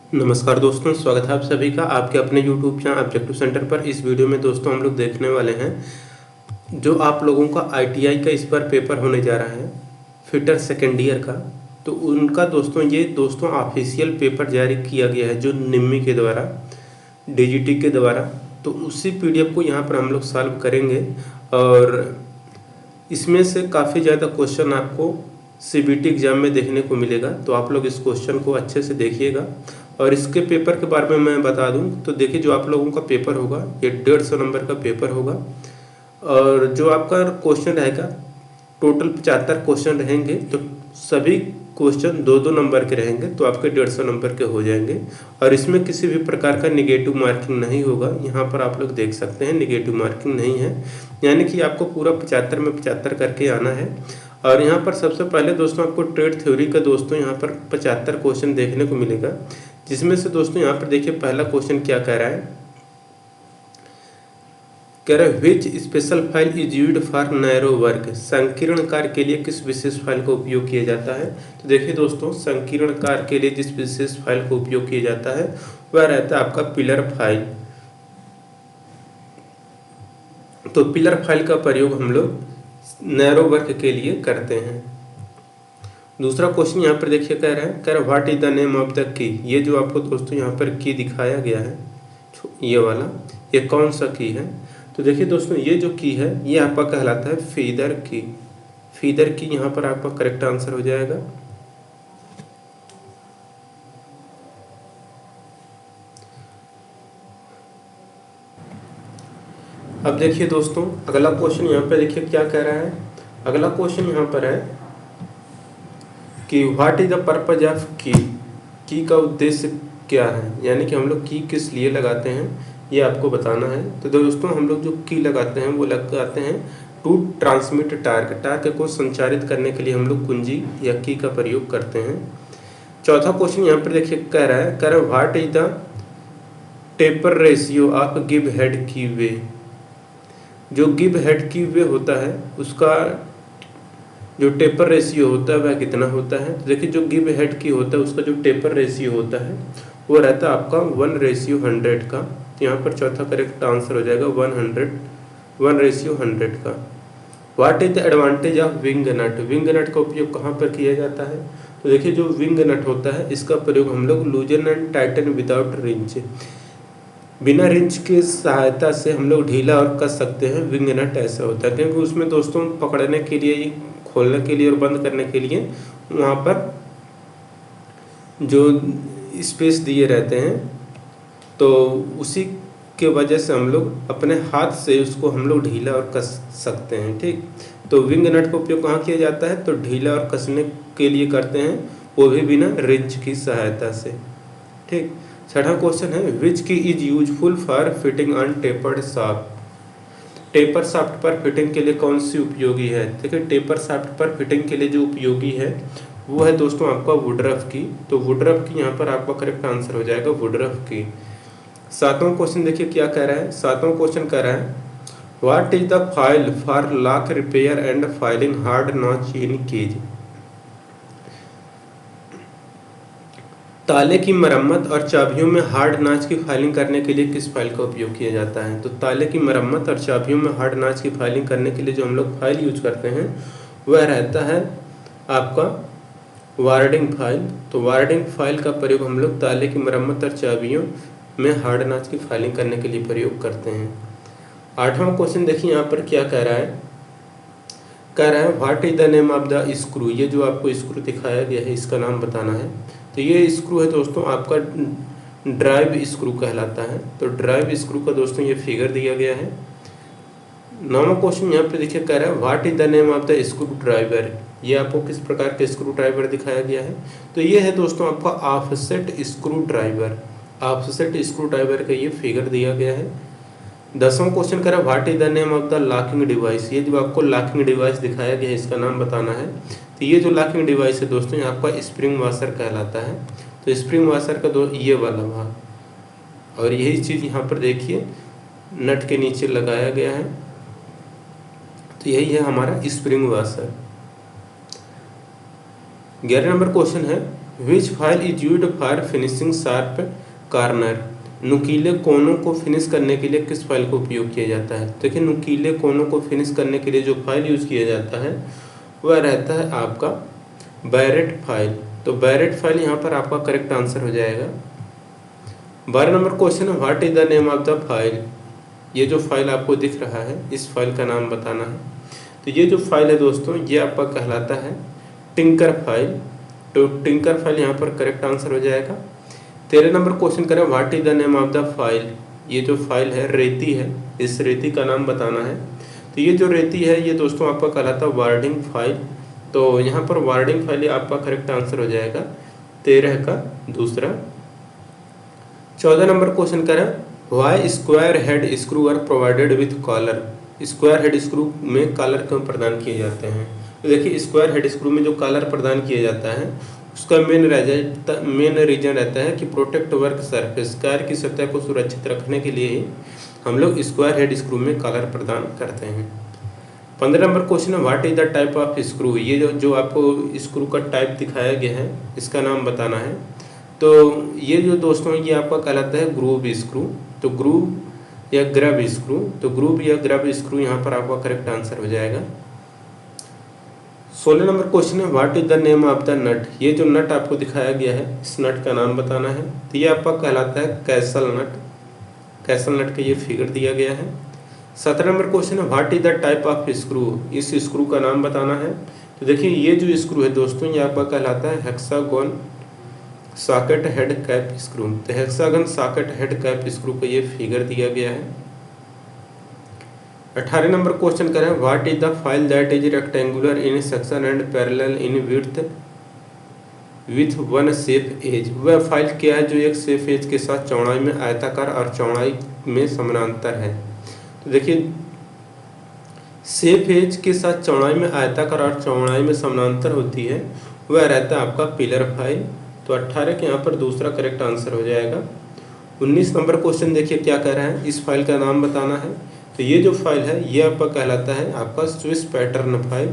नमस्कार दोस्तों, स्वागत है आप सभी का आपके अपने YouTube चैनल ऑब्जेक्टिव सेंटर पर। इस वीडियो में दोस्तों हम लोग देखने वाले हैं जो आप लोगों का ITI का इस बार पेपर होने जा रहा है फिटर सेकेंड ईयर का। तो उनका दोस्तों ऑफिशियल पेपर जारी किया गया है जो निम्मी के द्वारा, DGT के द्वारा। तो उसी PDF को यहाँ पर हम लोग सॉल्व करेंगे और इसमें से काफ़ी ज़्यादा क्वेश्चन आपको CBT एग्जाम में देखने को मिलेगा। तो आप लोग इस क्वेश्चन को अच्छे से देखिएगा। और इसके पेपर के बारे में मैं बता दूं तो देखिए, जो आप लोगों का पेपर होगा ये 150 नंबर का पेपर होगा। और जो आपका क्वेश्चन रहेगा, टोटल 75 क्वेश्चन रहेंगे। तो सभी क्वेश्चन 2-2 नंबर के रहेंगे, तो आपके 150 नंबर के हो जाएंगे। और इसमें किसी भी प्रकार का निगेटिव मार्किंग नहीं होगा। यहाँ पर आप लोग देख सकते हैं निगेटिव मार्किंग नहीं है, यानी कि आपको पूरा 75 में 75 करके आना है। और यहाँ पर सबसे पहले दोस्तों आपको ट्रेड थ्योरी का दोस्तों यहाँ पर 75 क्वेश्चन देखने को मिलेगा, जिसमें से दोस्तों यहाँ पर देखिए पहला क्वेश्चन क्या कह रहा है। कह रहा है which special file is used for narrow work. संकीर्ण कार्य के लिए किस विशेष फाइल का उपयोग किया जाता है। तो देखिए दोस्तों, संकीर्ण कार्य के लिए जिस विशेष फाइल का उपयोग किया जाता है वह रहता है आपका पिलर फाइल। तो पिलर फाइल का प्रयोग हम लोग नैरो वर्क के लिए करते हैं। दूसरा क्वेश्चन यहाँ पर देखिए कह रहा है what is the name of the key. ये जो आपको दोस्तों यहाँ पर की दिखाया गया है, ये वाला, ये कौन सा की है। तो देखिए दोस्तों, ये जो की है ये आपका कहलाता है फीदर की। फीदर की यहाँ पर आपका करेक्ट आंसर हो जाएगा। अब देखिए दोस्तों, अगला क्वेश्चन यहाँ पे देखिए क्या कह रहा है। अगला क्वेश्चन यहाँ पर है कि what is the purpose of की का उद्देश्य क्या है, यानी कि हम लोग की किस लिए लगाते हैं ये आपको बताना है। तो दोस्तों, हम लोग जो की लगाते हैं वो लगाते हैं टू ट्रांसमिट टार्क। टार्क को संचारित करने के लिए हम लोग कुंजी या की का प्रयोग करते हैं। चौथा क्वेश्चन यहाँ पर देखिए कह रहा है what is the taper ratio of give head की वे। जो गिव हेड की वे होता है उसका जो टेपर रेशियो होता है वह कितना होता है। तो देखिए, जो गिव हेड की होता है उसका जो टेपर रेशियो होता है वो रहता है आपका 1:100 का। यहाँ पर चौथा करेक्ट आंसर हो जाएगा 1:100 का। What is the advantage of wing nut. Wing nut का उपयोग कहाँ पर किया जाता है। तो देखिए, जो विंग नट होता है इसका प्रयोग हम लोग लूजन एंड टाइटन विदाउट रिंच, बिना रिंच की सहायता से हम लोग ढीला और कस सकते हैं। विंग नट ऐसा होता है क्योंकि उसमें दोस्तों पकड़ने के लिए, खोलने के लिए और बंद करने के लिए वहाँ पर जो स्पेस दिए रहते हैं, तो उसी के वजह से हम लोग अपने हाथ से उसको हम लोग ढीला और कस सकते हैं। ठीक, तो विंग नट का उपयोग कहाँ किया जाता है, तो ढीला और कसने के लिए करते हैं, वो भी बिना रिंच की सहायता से। ठीक, छठा क्वेश्चन है विच की is useful for fitting on tapered shaft. Taper shaft पर फिटिंग के लिए कौन सी उपयोगी है। देखिए, टेपर शाफ्ट पर फिटिंग के लिए जो उपयोगी है वो है दोस्तों आपका वुडरफ की। तो वुडरफ की यहाँ पर आपका करेक्ट आंसर हो जाएगा वुडरफ की। सातवां क्वेश्चन देखिए क्या कह रहा है। सातवां क्वेश्चन कह रहा है what is the file for lock repair and filing hard notch in keys. ताले की मरम्मत और चाबियों में हार्ड नाच की फाइलिंग करने के लिए किस फाइल का उपयोग किया जाता है। तो ताले की मरम्मत और चाबियों में हार्ड नाच की फाइलिंग करने के लिए जो हम लोग फाइल यूज करते हैं वह रहता है आपका वार्डिंग फाइल। तो वार्डिंग फाइल का प्रयोग हम लोग ताले की मरम्मत और चाबियों में हार्ड नाच की फाइलिंग करने के लिए प्रयोग करते हैं। आठवां क्वेश्चन देखिए यहाँ पर क्या कह रहा है। कह रहा है what is the name of the screw. ये जो आपको स्क्रू दिखाया गया है इसका नाम बताना है। तो ये स्क्रू है दोस्तों आपका ड्राइव स्क्रू कहलाता है। तो ड्राइव स्क्रू का दोस्तों ये फिगर दिया गया है। नौवां क्वेश्चन यहाँ पे देखिए कह रहा है what is the name of the screw driver. ये आपको किस प्रकार के स्क्रू ड्राइवर दिखाया गया है। तो ये है दोस्तों आपका offset screw driver. Offset screw driver का ये फिगर दिया गया है। 10वां क्वेश्चन कह रहा है what is the name of the locking device. ये जो आपको लॉकिंग डिवाइस दिखाया गया है इसका नाम बताना है। तो ये जो लॉकिंग डिवाइस है दोस्तों ये आपका स्प्रिंग वाशर कहलाता है। तो स्प्रिंग वाशर का ये वाला भाग, और यही चीज़ यहाँ पर देखिए नट के नीचे लगाया गया है। तो यही है हमारा स्प्रिंग वाशर। 11 नंबर क्वेश्चन है which file is used for finishing sharp corner. नुकीले कोनों को फिनिश करने के लिए किस फाइल का उपयोग किया जाता है। देखिए नुकीले कोनों को फिनिश करने के लिए जो फाइल यूज किया जाता है वह रहता है आपका बैरेट फाइल। तो बैरेट फाइल यहाँ पर आपका करेक्ट आंसर हो जाएगा। 12 नंबर क्वेश्चन है what is the name of the file. ये जो फाइल आपको दिख रहा है इस फाइल का नाम बताना है। तो ये जो फाइल है दोस्तों ये आपका कहलाता है टिंकर फाइल। तो टिंकर फाइल यहाँ पर करेक्ट आंसर हो जाएगा। 13 नंबर क्वेश्चन करें what is the name of the file. ये जो फाइल है रेती है, इस रेती का नाम बताना है। तो ये जो रेती है ये दोस्तों आपका कहलाता है वार्डिंग फाइल। तो यहाँ पर वार्डिंग फाइल आपका करेक्ट आंसर हो जाएगा 13 का दूसरा। 14 नंबर क्वेश्चन करें why square head screw are provided with collar. Square head screw में कॉलर क्यों प्रदान किए जाते हैं। तो देखिए स्क्वायर हेड स्क्रू में जो कॉलर प्रदान किया जाता है उसका मेन रीजन रहता है कि प्रोटेक्ट वर्क सरफेस, कार्य की सतह को सुरक्षित रखने के लिए ही हम लोग स्क्वायर हेड स्क्रू में कॉलर प्रदान करते हैं। 15 नंबर क्वेश्चन है what is the type of screw. ये जो आपको स्क्रू का टाइप दिखाया गया है इसका नाम बताना है। तो ये जो दोस्तों ये आपका कहलाता है ग्रूव स्क्रू। तो ग्रूव या ग्रब स्क्रू, तो ग्रूव या ग्रब स्क्रू यहाँ पर आपका करेक्ट आंसर हो जाएगा। 16 नंबर क्वेश्चन है what is the name of the nut. ये जो नट आपको दिखाया गया है इस नट का नाम बताना है। तो ये आपका कहलाता है कैसल नट। कैसल नट का ये फिगर दिया गया है। 17 नंबर क्वेश्चन है what is the type of screw. इस स्क्रू का नाम बताना है। तो देखिए ये जो स्क्रू है दोस्तों ये आपका कहलाता है hexagon socket head cap screw. तो hexagon socket head cap screw का ये फिगर दिया गया है। 18 नंबर क्वेश्चन करें what is the file that is rectangular in section and parallel in width with one shape edge. वह फाइल क्या है जो एक शेप एज के साथ चौड़ाई में आयताकार और चौड़ाई में समानांतर है। तो देखिए शेप एज के साथ चौड़ाई में आयताकार और चौड़ाई में समानांतर होती है वह रहता है आपका पिलर फाइल। तो 18 के यहाँ पर दूसरा करेक्ट आंसर हो जाएगा। 19 नंबर क्वेश्चन देखिए क्या कह रहा है, इस फाइल का नाम बताना है। तो ये जो फाइल है ये आपका कहलाता है आपका स्विस पैटर्न फाइल।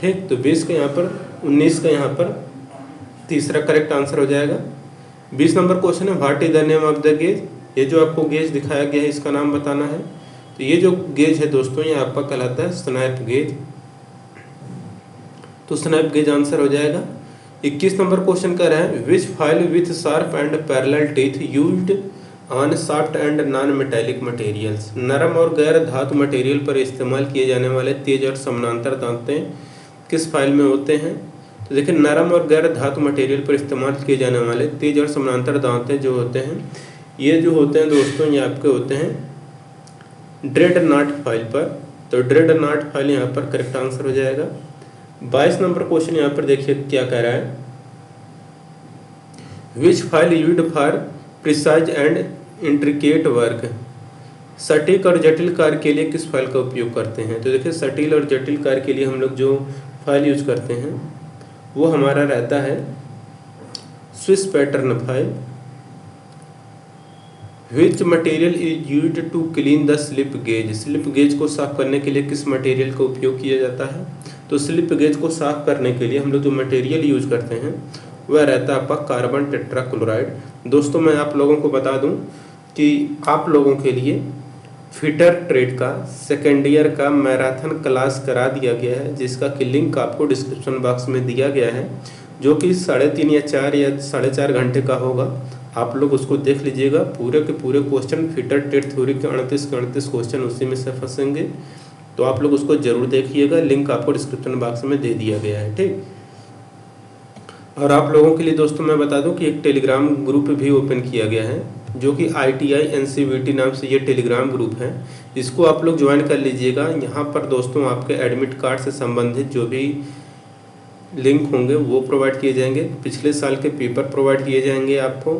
ठीक, तो 20 का यहाँ पर 19 का यहाँ पर तीसरा करेक्ट आंसर हो जाएगा। 20 नंबर क्वेश्चन है what is the name of the gauge. ये जो आपको गेज दिखाया गया है इसका नाम बताना है। तो ये जो गेज है दोस्तों ये आपका कहलाता है स्नैप गेज। तो स्नैप गेज आंसर हो जाएगा। 21 नंबर क्वेश्चन कर रहा है which file with sharp and parallel teeth used on soft and non metallic materials. नरम और गैर धातु मटेरियल पर इस्तेमाल किए जाने वाले तेज और समानांतर दांतें किस फाइल में होते हैं। तो देखिए नरम और गैर धातु मटेरियल पर इस्तेमाल किए जाने वाले तेज और समानांतर दांतें जो होते हैं ये जो होते हैं दोस्तों ये आपके होते हैं ड्रेड नॉट फाइल पर। तो ड्रेड नॉट फाइल यहाँ पर करेक्ट आंसर हो जाएगा। 22 नंबर क्वेश्चन यहाँ पर देखिए क्या कह रहा है which file used for precise and intricate work. सटीक और जटिल कार्य के लिए किस फाइल का उपयोग करते हैं। तो देखिए सटील और जटिल कार्य के लिए हम लोग जो फाइल यूज करते हैं वो हमारा रहता है Swiss pattern file. Which material is used to clean the slip gauge. Slip gauge को साफ करने के लिए किस मटेरियल का उपयोग किया जाता है। तो स्लिप गेज को साफ करने के लिए हम लोग जो मटेरियल यूज करते हैं वह रहता है आपका कार्बन टेट्राक्लोराइड। दोस्तों मैं आप लोगों को बता दूं कि आप लोगों के लिए फिटर ट्रेड का सेकेंड ईयर का मैराथन क्लास करा दिया गया है जिसका कि लिंक आपको डिस्क्रिप्शन बॉक्स में दिया गया है जो कि 3.5 या 4 या 4.5 घंटे का होगा। आप लोग उसको देख लीजिएगा। पूरे के पूरे क्वेश्चन फिटर ट्रेड थ्योरी के 38 क्वेश्चन उसी में से फंसेंगे। तो आप लोग उसको जरूर देखिएगा, लिंक आपको डिस्क्रिप्शन बॉक्स में दे दिया गया है। ठीक, और आप लोगों के लिए दोस्तों मैं बता दूं कि एक टेलीग्राम ग्रुप भी ओपन किया गया है जो कि ITI NCVT नाम से ये टेलीग्राम ग्रुप है। इसको आप लोग ज्वाइन कर लीजिएगा। यहाँ पर दोस्तों आपके एडमिट कार्ड से संबंधित जो भी लिंक होंगे वो प्रोवाइड किए जाएंगे। पिछले साल के पेपर प्रोवाइड किए जाएंगे आपको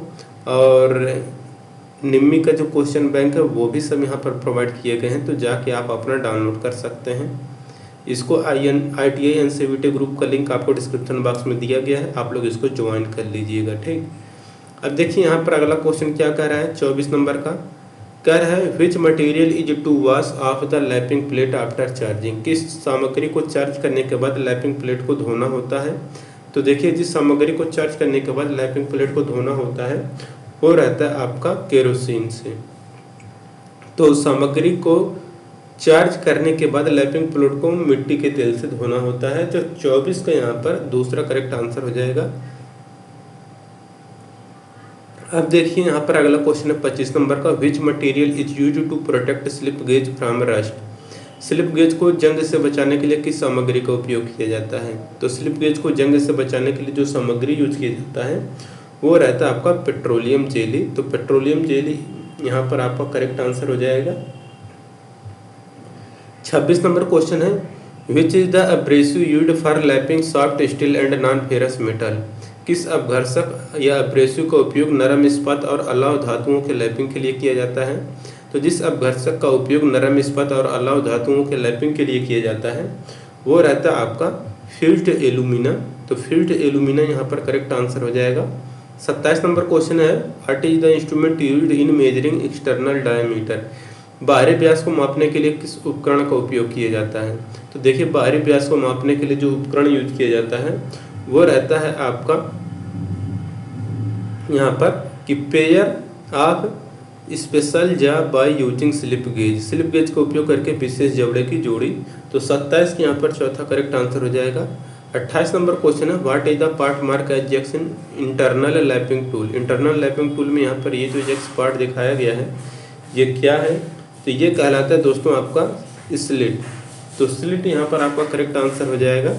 और निम्मी का जो क्वेश्चन बैंक है वो भी सब यहाँ पर प्रोवाइड किए गए हैं। तो जाके आप अपना डाउनलोड कर सकते हैं इसको। ITI NCVT ग्रुप का लिंक आपको डिस्क्रिप्शन बॉक्स में दिया गया है, आप लोग इसको ज्वाइन कर लीजिएगा। ठीक, अब देखिए यहाँ पर अगला क्वेश्चन क्या कह रहा है 24 नंबर का कह रहा है which material is to wash off the lapping plate after charging. किस सामग्री को चार्ज करने के बाद लैपिंग प्लेट को धोना होता है। तो देखिए जिस सामग्री को चार्ज करने के बाद लैपिंग प्लेट को धोना होता है वो रहता है आपका केरोसिन से। तो सामग्री को चार्ज करने के बाद लैपिंग प्लेट को मिट्टी के तेल से धोना होता है। तो 24 का यहाँ पर दूसरा करेक्ट आंसर हो जाएगा। अब देखिए यहाँ पर अगला क्वेश्चन है 25 नंबर का, which material is used to protect slip gauge from rust. Slip gauge को जंग से बचाने के लिए किस सामग्री का उपयोग किया जाता है। तो स्लिप गेज को जंग से बचाने के लिए जो सामग्री यूज किया जाता है वो रहता है आपका पेट्रोलियम जेली। तो पेट्रोलियम जेली यहाँ पर आपका करेक्ट आंसर हो जाएगा। 26 नंबर क्वेश्चन है, which is the abrasive used for lapping soft steel and non ferrous metal. किस अपघर्षक या अब्रेसिव का उपयोग नरम इस्पात और अलाव धातुओं के लैपिंग के लिए किया जाता है। तो जिस अपघर्षक का उपयोग नरम इस्पात और अलाव धातुओं के लैपिंग के लिए किया जाता है वो रहता है आपका फ्यूज्ड एल्यूमिना। तो फ्यूज्ड एल्यूमिना यहाँ पर करेक्ट आंसर हो जाएगा। 27 नंबर क्वेश्चन है, what is the instrument used in measuring external diameter. बाहरी व्यास को मापने के लिए किस उपकरण का उपयोग किया जाता है। तो देखिए बाहरी व्यास को मापने के लिए जो उपकरण यूज किया जाता है वो रहता है आपका यहाँ पर कि पेयर ऑफ स्पेशल जा by using slip gauge. Slip gauge का उपयोग करके विशेष जबड़े की जोड़ी। तो 27 के यहाँ पर चौथा करेक्ट आंसर हो जाएगा। 28 नंबर क्वेश्चन है, what is the part mark as jacks in internal lapping tool. Internal lapping tool में यहाँ पर ये जो जैक्स पार्ट दिखाया गया है ये क्या है। तो ये कहलाता है दोस्तों आपका स्लिट। तो स्लिट यहाँ पर आपका करेक्ट आंसर हो जाएगा।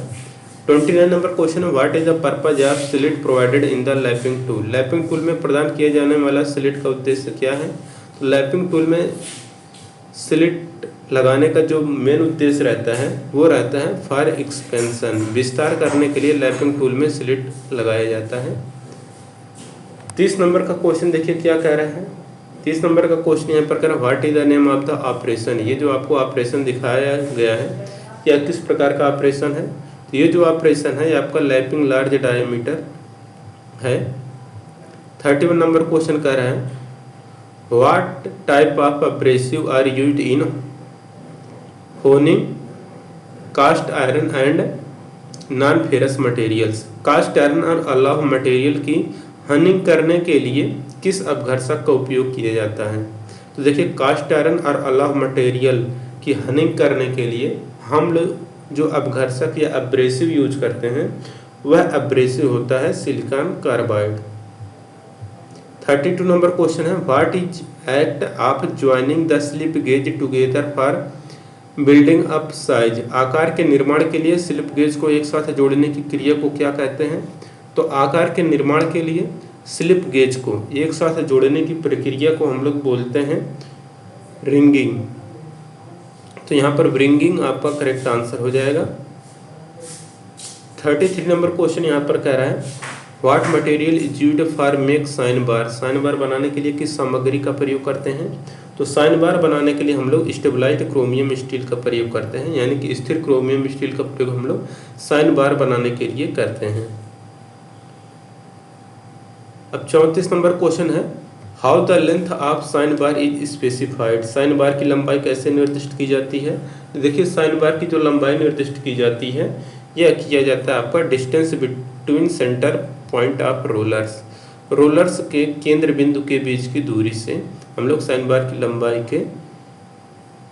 29 नंबर क्वेश्चन है, what is the purpose of slit provided in the lapping tool. Lapping tool में प्रदान किया जाने वाला स्लिट का उद्देश्य क्या है। तो लैपिंग टूल में स्लिट लगाने का जो मेन उद्देश्य रहता है वो रहता है फॉर एक्सपेंशन। विस्तार करने के लिए लैपिंग टूल में स्लिट लगाया जाता है। 30 नंबर का क्वेश्चन देखिए क्या कह रहा है। 30 नंबर का क्वेश्चन यहाँ पर कह रहा है, what is the name of the operation. ये जो आपको ऑपरेशन दिखाया गया है या किस प्रकार का ऑपरेशन है। तो ये जो ऑपरेशन है ये आपका लैपिंग लार्ज डायमीटर है। 31 नंबर क्वेश्चन कह रहा है, what type of abrasive are used in honing cast iron and non ferrous materials. Cast iron और अलाव मटेरियल की हनिंग करने के लिए किस अपघर्षक का उपयोग किया जाता है। तो देखिए कास्ट आयरन और अलाव मटेरियल की हनिंग करने के लिए हम लोग जो अपघर्षक या अब्रेसिव यूज करते हैं वह अब्रेसिव होता है सिलिकॉन कार्बाइड। 32 नंबर क्वेश्चन है, what is act of joining the slip gauge together for building up size. आकार के निर्माण के लिए स्लिप गेज को एक साथ जोड़ने की क्रिया को क्या कहते हैं। तो आकार के निर्माण के लिए स्लिप गेज को एक साथ जोड़ने की प्रक्रिया को हम लोग बोलते हैं रिंगिंग। तो यहाँ पर रिंगिंग आपका करेक्ट आंसर हो जाएगा। 33 नंबर क्वेश्चन यहाँ पर कह रहा है, what material is used for make sine bar. Sine bar बनाने के लिए किस सामग्री का प्रयोग करते हैं। तो साइन बार बनाने के लिए हम लोग स्टेबलाइज्ड क्रोमियम स्टील का प्रयोग करते हैं, यानी कि स्थिर क्रोमियम स्टील का प्रयोग हम लोग साइन बार बनाने के लिए करते हैं। अब 34 नंबर क्वेश्चन है, how the length of sine bar is specified. Sine bar की लंबाई कैसे निर्दिष्ट की जाती है। तो देखिए साइन बार की जो लंबाई निर्दिष्ट की जाती है यह किया जाता है आपका distance between centre point of rollers. Rollers के केंद्र बिंदु के बीच की दूरी से हम लोग साइन बार की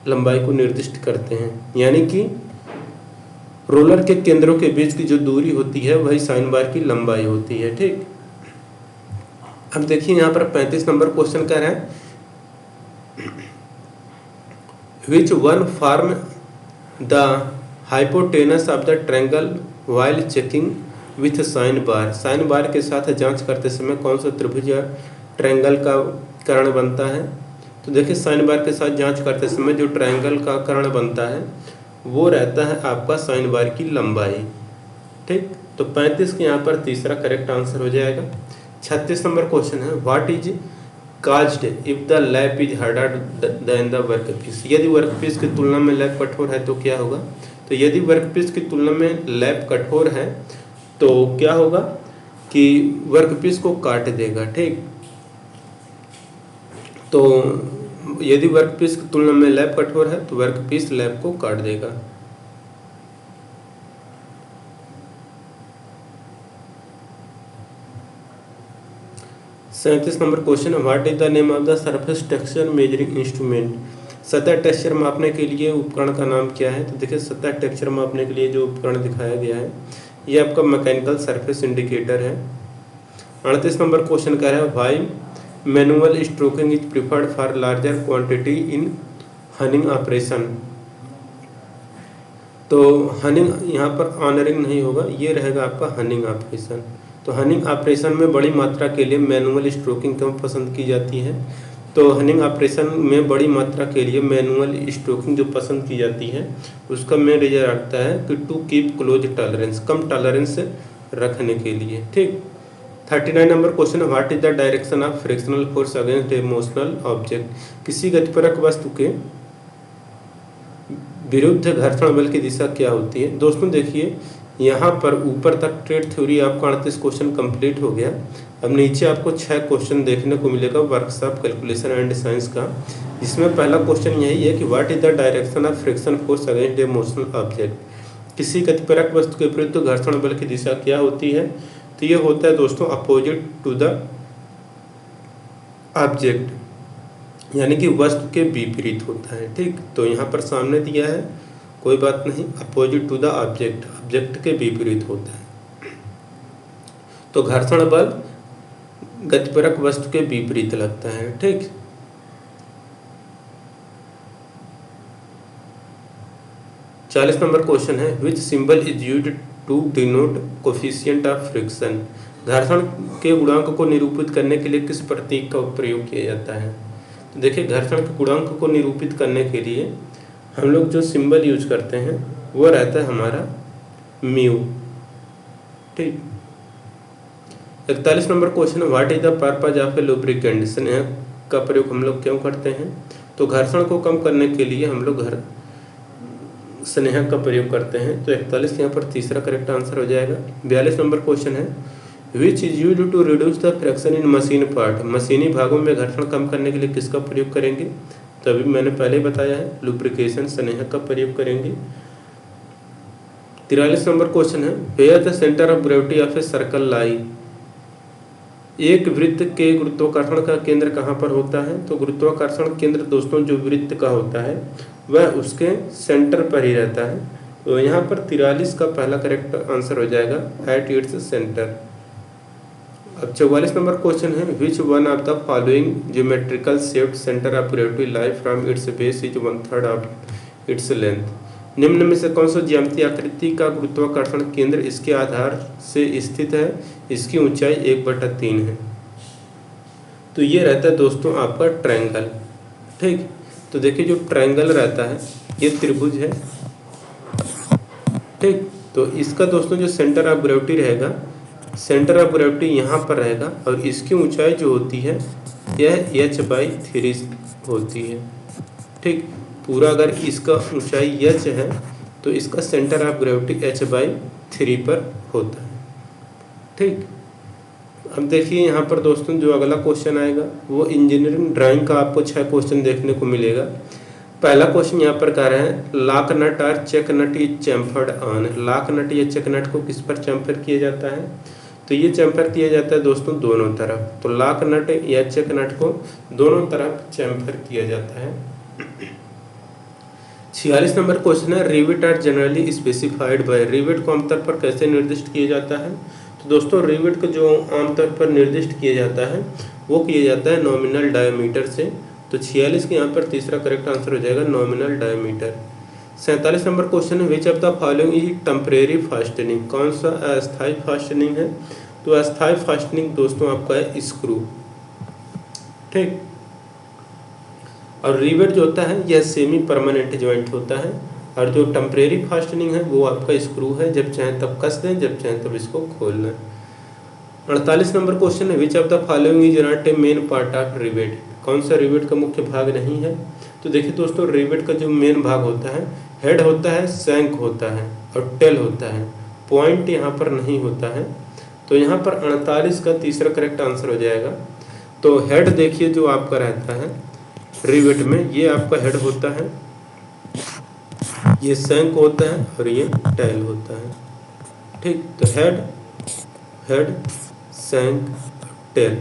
लंबाई को निर्दिष्ट करते हैं, यानी कि रोलर के केंद्रों के बीच की जो दूरी होती है वही साइन बार की लंबाई होती है। ठीक, अब देखिए यहाँ पर 35 नंबर क्वेश्चन कह रहा है, which one form the hypotenuse of the triangle while checking with sine bar. Sine bar के साथ जांच करते समय कौन सा त्रिभुज या ट्रायंगल का कर्ण बनता है। तो देखिए साइन बार के साथ जांच करते समय जो ट्रायंगल का कर्ण बनता है वो रहता है आपका साइन बार की लंबाई। ठीक, तो 35 के यहाँ पर तीसरा करेक्ट आंसर हो जाएगा। 36 नंबर क्वेश्चन है, what is caused if the lap is harder than the workpiece. यदि वर्कपीस की तुलना में लैप कठोर है तो क्या होगा। तो यदि वर्कपीस की तुलना में लैप कठोर है तो क्या होगा कि वर्कपीस को काट देगा। ठीक, तो यदि वर्कपीस की तुलना में लैप कठोर है तो वर्कपीस लैप को काट देगा। 37 number question, what is the name of the surface texture measuring instrument. सतह टेक्सचर मापने के लिए उपकरण का नाम क्या है। तो देखिए सतह टेक्सचर मापने के लिए जो उपकरण दिखाया गया है ये आपका मैकेनिकल सरफेस इंडिकेटर है। 38 नंबर क्वेश्चन कह रहा है why manual stroking is preferred for larger quantity in honing operation. तो हनिंग यहाँ पर ऑनरिंग नहीं होगा, ये रहेगा आपका हनिंग ऑपरेशन। तो हनिंग ऑपरेशन में बड़ी मात्रा के लिए मैनुअल स्ट्रोकिंग क्यों पसंद की जाती है। तो हनिंग ऑपरेशन में बड़ी मात्रा के लिए मैनुअल स्ट्रोकिंग जो पसंद की जाती है उसका मेन रीजन आता है कि टू कीप क्लोज टॉलरेंस, कम टॉलरेंस रखने के लिए। ठीक। 39 number question, what is the direction of frictional force against a motional object. किसी गतिपरक वस्तु के विरुद्ध घर्षण बल की दिशा क्या होती है। दोस्तों देखिए यहाँ पर ऊपर तक ट्रेड थ्योरी आपका 38 क्वेश्चन कंप्लीट हो गया। अब नीचे आपको 6 क्वेश्चन देखने को मिलेगा वर्कशॉप कैलकुलेशन एंड साइंस का, जिसमें पहला क्वेश्चन यही है कि what is the direction of friction force against a motional object. किसी गतिपरक वस्तु के विरुद्ध घर्षण बल की दिशा क्या होती है। तो ये होता है दोस्तों अपोजिट टू द ऑब्जेक्ट, यानी कि वस्तु के विपरीत होता है। ठीक। तो यहाँ पर सामने दिया है, कोई बात नहीं, opposite to the object, object के विपरीत होता है। तो घर्षण बल गतिपरक वस्तु के विपरीत लगता है। ठीक। चालीस नंबर क्वेश्चन है which symbol is used to denote coefficient of friction. घर्षण के गुणांक को निरूपित करने के लिए किस प्रतीक का प्रयोग किया जाता है। तो देखिए घर्षण के गुणांक को निरूपित करने के लिए हम लोग जो सिंबल यूज करते हैं वो रहता है हमारा म्यू। ठीक। 41 number question, what is the purpose of A lubricant. स्नेह का प्रयोग हम लोग क्यों करते हैं। तो घर्षण को कम करने के लिए हम लोग स्नेह का प्रयोग करते हैं। तो 41 यहाँ पर तीसरा करेक्ट आंसर हो जाएगा। 42 नंबर क्वेश्चन है which is used to reduce the fraction in machine part. मशीनी भागों में घर्षण कम करने के लिए किसका प्रयोग करेंगे। तभी मैंने पहले बताया है लुब्रिकेशन, स्नेह का प्रयोग करेंगे। 43 नंबर क्वेश्चन है where the centre of gravity of a circle lie. एक वृत्त के गुरुत्वाकर्षण का केंद्र कहाँ पर होता है। तो गुरुत्वाकर्षण केंद्र दोस्तों जो वृत्त का होता है वह उसके सेंटर पर ही रहता है। तो यहाँ पर 43 का पहला करेक्ट आंसर हो जाएगा एट इट्स सेंटर। अब 44 नंबर क्वेश्चन है which one of the following geometrical shaped centre of gravity lie from its base is 1/3 of its length. निम्न में से कौन सा ज्यामितीय आकृति का गुरुत्वाकर्षण केंद्र इसके आधार से स्थित है, इसकी ऊंचाई 1/3 है। तो ये रहता है दोस्तों आपका ट्रायंगल। ठीक। तो देखिए जो ट्रायंगल रहता है ये त्रिभुज है। ठीक। तो इसका दोस्तों जो सेंटर ऑफ ग्रेविटी रहेगा, सेंटर ऑफ ग्रेविटी यहाँ पर रहेगा और इसकी ऊंचाई जो होती है यह h/3 होती है। ठीक। पूरा अगर इसका ऊंचाई h है तो इसका सेंटर ऑफ ग्रेविटी h/3 पर होता है। ठीक। अब देखिए यहाँ पर दोस्तों जो अगला क्वेश्चन आएगा वो इंजीनियरिंग ड्राइंग का आपको 6 क्वेश्चन देखने को मिलेगा। पहला क्वेश्चन यहाँ पर कह रहे हैं लॉक नट और check nut is chamfered on. Lock nut या चेक नट को किस पर चैम्फर किया जाता है। तो ये चैम्फर किया जाता है दोस्तों दोनों तरफ। तो लॉक नट या चेक नट को दोनों तरफ चैम्फर किया जाता है। 46 नंबर क्वेश्चन है rivet are generally specified by. Rivet को आमतौर पर कैसे निर्दिष्ट किया जाता है। तो दोस्तों रिवेट को जो आमतौर पर निर्दिष्ट किया जाता है वो किया जाता है नॉमिनल डायमीटर से। तो 46 के यहाँ पर तीसरा करेक्ट आंसर हो जाएगा नॉमिनल डायमीटर। 47 नंबर क्वेश्चन है which of the following is temporary fastening. कौन सा अस्थायी फास्टनिंग है। तो अस्थायी फास्टनिंग दोस्तों आपका है स्क्रू। ठीक। और रिवेट जो होता है यह सेमी परमानेंट जॉइंट होता है और जो टेम्परेरी फास्टनिंग है वो आपका स्क्रू है, जब चाहे तब कस दें, जब चाहे तब इसको खोल लें। 48 नंबर क्वेश्चन है which of the following is not a main part of rivet. कौन सा रिवेट का मुख्य भाग नहीं है। तो देखिए दोस्तों रिवेट का जो मेन भाग होता है हेड होता है, शैंक होता है और टेल होता है। पॉइंट यहाँ पर नहीं होता है। तो यहाँ पर 48 का तीसरा करेक्ट आंसर हो जाएगा। तो हेड देखिए जो आपका रहता है रिवेट में ये आपका हेड होता है, ये शैंक होता है और ये टेल होता है। ठीक। तो हेड, शैंक, टेल।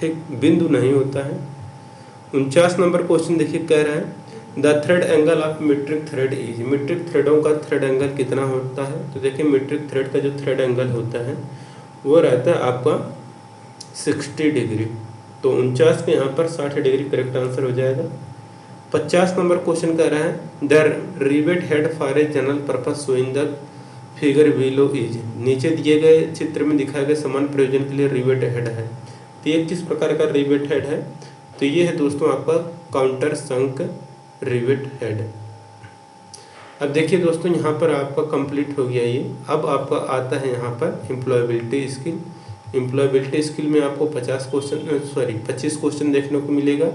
ठीक, बिंदु नहीं होता है। 49 नंबर क्वेश्चन देखिए, कह रहा है the thread angle of metric thread is, metric थ्रेडों का थ्रेड एंगल कितना होता है। तो देखिए मीट्रिक थ्रेड का जो थ्रेड एंगल होता है वो रहता है आपका 60 डिग्री। तो 49 के यहाँ पर 60 डिग्री करेक्ट आंसर हो जाएगा। 50 नंबर क्वेश्चन कह रहा है the rivet head for a general purpose showing the figure below is, नीचे दिए गए चित्र में दिखाए गए समान प्रयोजन के लिए रिवेट हेड है। तो ये किस प्रकार का रिवेट हेड है। तो ये है दोस्तों आपका काउंटर संक रिवेट हेड। अब देखिए दोस्तों यहाँ पर आपका कंप्लीट हो गया ये। अब आपका आता है यहाँ पर एम्प्लॉयबिलिटी स्किल। एम्प्लॉयबिलिटी स्किल में आपको 25 क्वेश्चन देखने को मिलेगा।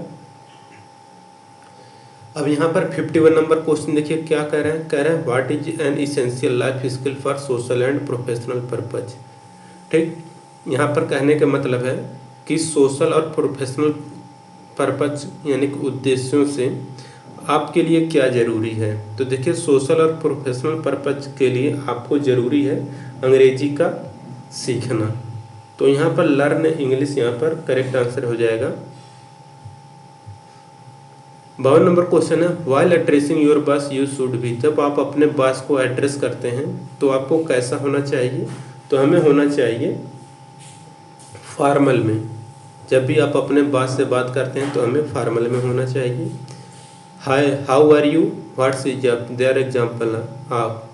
अब यहाँ पर 51 नंबर क्वेश्चन देखिए क्या कह रहे हैं, कह रहे हैं what is an essential life skill for social and professional purpose. ठीक, यहाँ पर कहने का मतलब है कि सोशल और प्रोफेशनल पर्पज यानी कि उद्देश्यों से आपके लिए क्या ज़रूरी है। तो देखिए सोशल और प्रोफेशनल पर्पज के लिए आपको ज़रूरी है अंग्रेजी का सीखना। तो यहाँ पर लर्न इंग्लिश यहाँ पर करेक्ट आंसर हो जाएगा। 52 नंबर क्वेश्चन है while addressing your boss you should be, जब आप अपने बॉस को एड्रेस करते हैं तो आपको कैसा होना चाहिए। तो हमें होना चाहिए फॉर्मल में। जब भी आप अपने बॉस से बात करते हैं तो हमें फॉर्मल में होना चाहिए। Hi, how are you, what's is there example. आप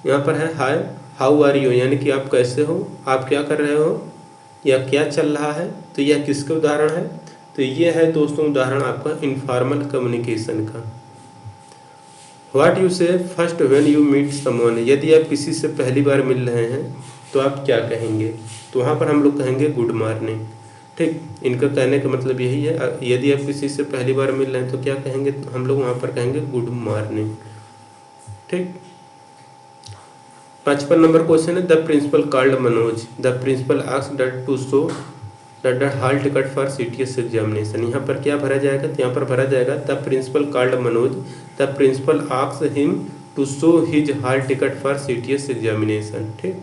यहाँ पर है हाय हाउ आर यू, यानी कि आप कैसे हो, आप क्या कर रहे हो या क्या चल रहा है। तो यह किसके उदाहरण है। तो ये है दोस्तों उदाहरण आपका इनफॉर्मल कम्युनिकेशन का। What you say first when you meet someone, यदि आप किसी से पहली बार मिल रहे हैं तो आप क्या कहेंगे। तो वहाँ पर हम लोग कहेंगे गुड मॉर्निंग। ठीक, इनका कहने का मतलब यही है यदि आप किसी से पहली बार मिल रहे हैं तो क्या कहेंगे, तो हम लोग वहाँ पर कहेंगे गुड मॉर्निंग। ठीक, 55 नंबर क्वेश्चन है the principal called Manoj, the principal asked that to show that hall ticket for CTS examination. यहाँ पर क्या भरा जाएगा, तो यहाँ पर भरा जाएगा the principal called Manoj, the principal asked him to show his hall ticket for CTS examination. ठीक,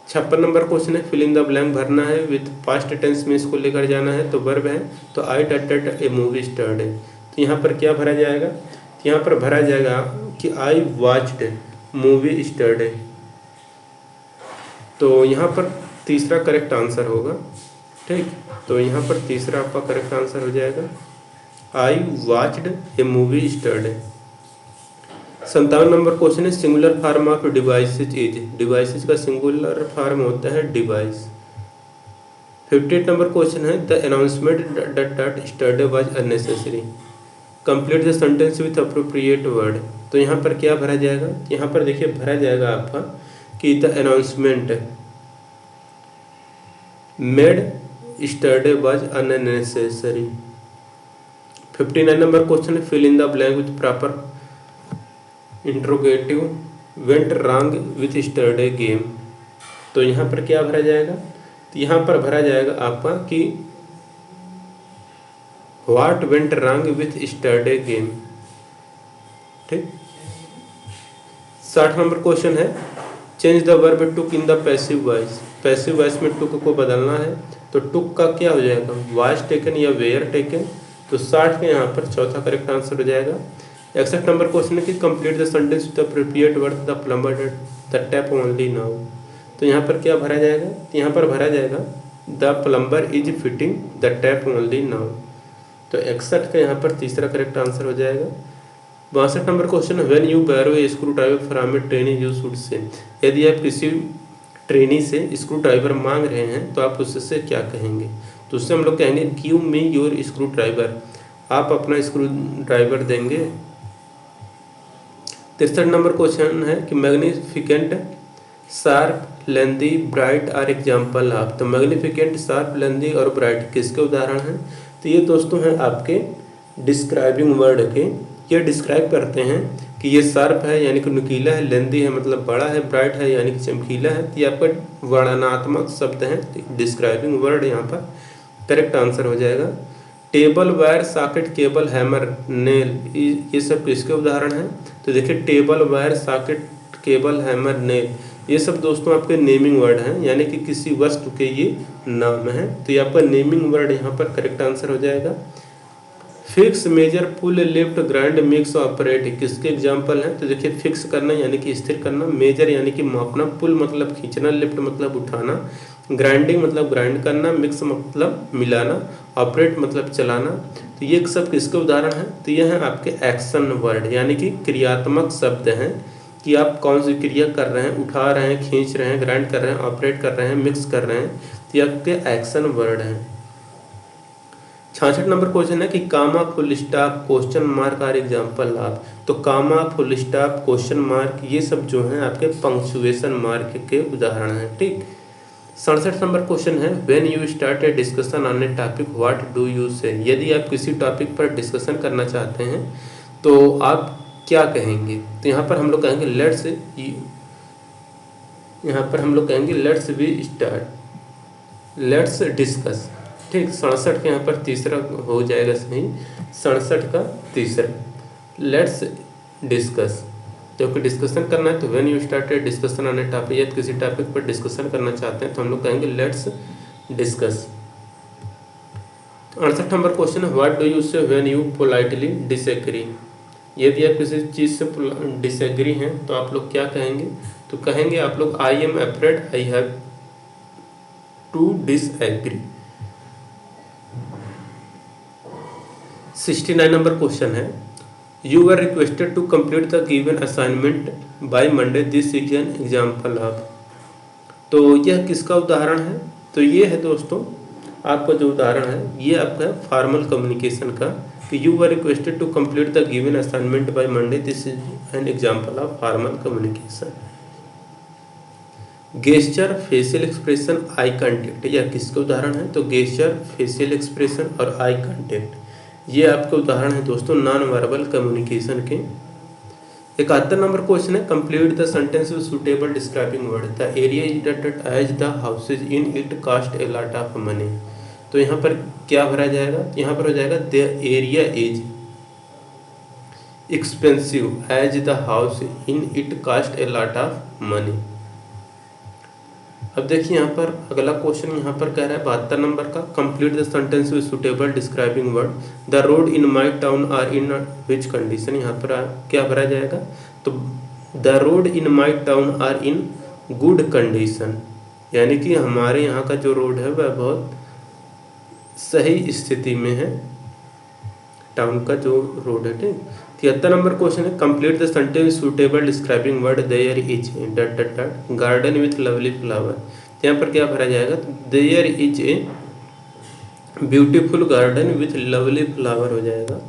56 नंबर क्वेश्चन है फिल इन द ब्लैंक भरना है विथ पास्ट टेंस में इसको लेकर जाना है। तो वर्ब है तो I attended A movie start है। तो यहाँ पर क्या भरा जाएगा, तो यहाँ पर भरा जाएगा कि आई वॉच्ड मूवी स्टार्ट है। तो यहाँ पर तीसरा करेक्ट आंसर होगा। ठीक, तो यहाँ पर तीसरा आपका करेक्ट आंसर हो जाएगा I watched a movie start है। 57 नंबर क्वेश्चन है singular form of devices is, devices का सिंगुलर फॉर्म होता है डिवाइस। 58 नंबर क्वेश्चन है the announcement that yesterday was unnecessary, complete the sentence with appropriate word. तो यहाँ पर क्या भरा जाएगा, यहाँ पर देखिए भरा जाएगा आपका कि the announcement made yesterday was unnecessary. 59 number question है fill in the blank with proper interrogative went wrong with yesterday game. तो यहाँ पर क्या भरा जाएगा, तो यहाँ पर भरा जाएगा आपका कि what went wrong with yesterday game. ठीक, 60 नंबर क्वेश्चन है change the verb took in the passive voice, passive voice में टुक को बदलना है। तो टुक का क्या हो जाएगा, वाज टेकन या वेयर टेकन। तो 60 के यहाँ पर चौथा करेक्ट आंसर हो जाएगा। 61 नंबर क्वेश्चन है कि complete the sentence with appropriate word the plumber the tap only now. तो यहाँ पर क्या भरा जाएगा, तो यहाँ पर भरा जाएगा the plumber is fitting the tap only now. तो 61 का यहाँ पर तीसरा करेक्ट आंसर हो जाएगा। 62 नंबर क्वेश्चन है when you borrow a screwdriver from a trainee you should say, यदि आप किसी ट्रेनी से स्क्रू ड्राइवर मांग रहे हैं तो आप उससे क्या कहेंगे। तो उससे हम लोग कहेंगे give me your screw driver, आप अपना स्क्रू ड्राइवर देंगे। 63 नंबर क्वेश्चन है कि magnificent sharp lengthy bright are example of. तो मैग्निफिकेंट शार्प लेंदी और ब्राइट किसके उदाहरण हैं। तो ये दोस्तों हैं आपके डिस्क्राइबिंग वर्ड के, ये डिस्क्राइब करते हैं कि ये शार्प है यानी कि नुकीला है, लेंदी है मतलब बड़ा है, ब्राइट है यानी कि चमकीला है। तो ये आपका वर्णनात्मक शब्द हैं, डिस्क्राइबिंग वर्ड यहाँ पर करेक्ट आंसर हो जाएगा। Table wire socket cable hammer nail ये सब किसके उदाहरण हैं। तो देखिए table wire socket cable hammer nail ये सब दोस्तों आपके नेमिंग वर्ड हैं, यानी कि किसी वस्तु के ये नाम है। तो ये आपका नेमिंग वर्ड यहाँ पर करेक्ट आंसर हो जाएगा। फिक्स, मेजर, पुल, लिफ्ट, ग्राइंड, मिक्स, ऑपरेट किसके एग्जाम्पल हैं? तो देखिए फिक्स करना यानी कि स्थिर करना, मेजर यानी कि मापना, पुल मतलब खींचना, लिफ्ट मतलब उठाना, ग्राइंडिंग मतलब ग्राइंड करना, मिक्स मतलब मिलाना, ऑपरेट मतलब चलाना। तो ये सब किसके उदाहरण हैं? तो ये हैं आपके एक्शन वर्ड, यानी कि क्रियात्मक शब्द हैं कि आप कौन सी क्रिया कर रहे हैं, उठा रहे हैं, खींच रहे हैं, ग्राइंड कर रहे हैं, ऑपरेट कर रहे हैं, मिक्स कर रहे हैं। तो ये आपके एक्शन वर्ड हैं। 66 नंबर क्वेश्चन है कि comma, full stop, question mark are example of. तो comma, full stop, question mark ये सब जो हैं आपके पंक्चुएशन मार्क के उदाहरण हैं। ठीक। 67 नंबर क्वेश्चन है when you start A discussion on A topic what do you से। यदि आप किसी टॉपिक पर डिस्कशन करना चाहते हैं तो आप क्या कहेंगे? तो यहाँ पर हम लोग कहेंगे let's be start, let's discuss. ठीक। 67 के यहाँ पर तीसरा हो जाएगा सही, 67 का तीसरा लेट्स डिस्कस। क्योंकि डिस्कशन करना है तो when you start A discussion on A topic, या किसी टॉपिक पर डिस्कशन करना चाहते हैं तो हम लोग कहेंगे लेट्स डिस्कस। 68 नंबर क्वेश्चन है व्हाट डू यू से व्हेन यू पोलाइटली डिसएग्री। यदि आप किसी चीज़ से डिसएग्री हैं तो आप लोग क्या कहेंगे? तो कहेंगे आप लोग I am afraid I have to disagree. 69 number question है you are requested to complete the given assignment by Monday, this is an example of. तो यह किसका उदाहरण है? तो ये है दोस्तों आपका जो उदाहरण है ये आपका फॉर्मल कम्युनिकेशन का, कि you are requested to complete the given assignment by Monday, this is an example of formal communication. Gesture, facial expression, eye contact, यह किसके उदाहरण है? तो गेस्चर, फेशियल एक्सप्रेशन और आई कांटेक्ट ये आपके उदाहरण है दोस्तों नॉन वर्बल कम्युनिकेशन के। 71 नंबर क्वेश्चन है complete the sentence with suitable describing word. The area is dated as the houses in it cost a lot of money. तो यहाँ पर क्या भरा जाएगा? यहाँ पर हो जाएगा the area is expensive as the house in it cost a lot of money. अब देखिए यहाँ पर अगला क्वेश्चन यहाँ पर कह रहा है 72 नंबर का complete the sentence with suitable describing word. The road in my town are in which condition. यहाँ पर क्या भरा जाएगा? तो the road in my town are in good condition, यानी कि हमारे यहाँ का जो रोड है वह बहुत सही स्थिति में है, टाउन का जो रोड है। ठीक। 73 नंबर क्वेश्चन है complete the sentence suitable describing word there is dot dot dot garden with lovely flower. यहाँ पर क्या भरा जाएगा? तो there is a beautiful garden with lovely flower हो जाएगा।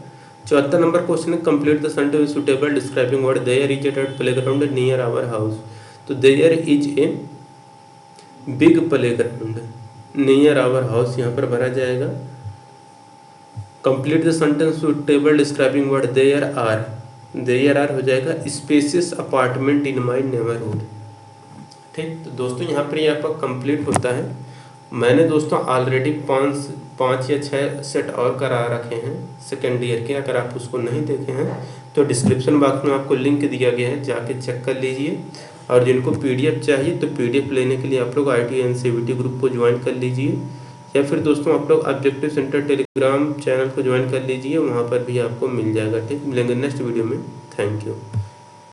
74 नंबर क्वेश्चन है complete the sentence suitable describing word there is a dot playground near our house. तो there is a big playground near our house यहाँ पर भरा जाएगा। Complete the sentence suitable describing word there are हो जाएगा spacious apartment in my neighbourhood. ठीक। तो दोस्तों यहाँ पर ये आपका कंप्लीट होता है। मैंने दोस्तों ऑलरेडी पाँच या 6 सेट और करा रखे हैं सेकेंड ईयर के। अगर आप उसको नहीं देखे हैं तो डिस्क्रिप्शन बॉक्स में आपको लिंक दिया गया है, जाके चेक कर लीजिए। और जिनको PDF चाहिए तो PDF लेने के लिए आप लोग IIT NCVT ग्रुप को ज्वाइन कर लीजिए, या फिर दोस्तों आप लोग ऑब्जेक्टिव सेंटर टेलीग्राम चैनल को ज्वाइन कर लीजिए, वहाँ पर भी आपको मिल जाएगा। ठीक। मिलेंगे नेक्स्ट वीडियो में। Thank you.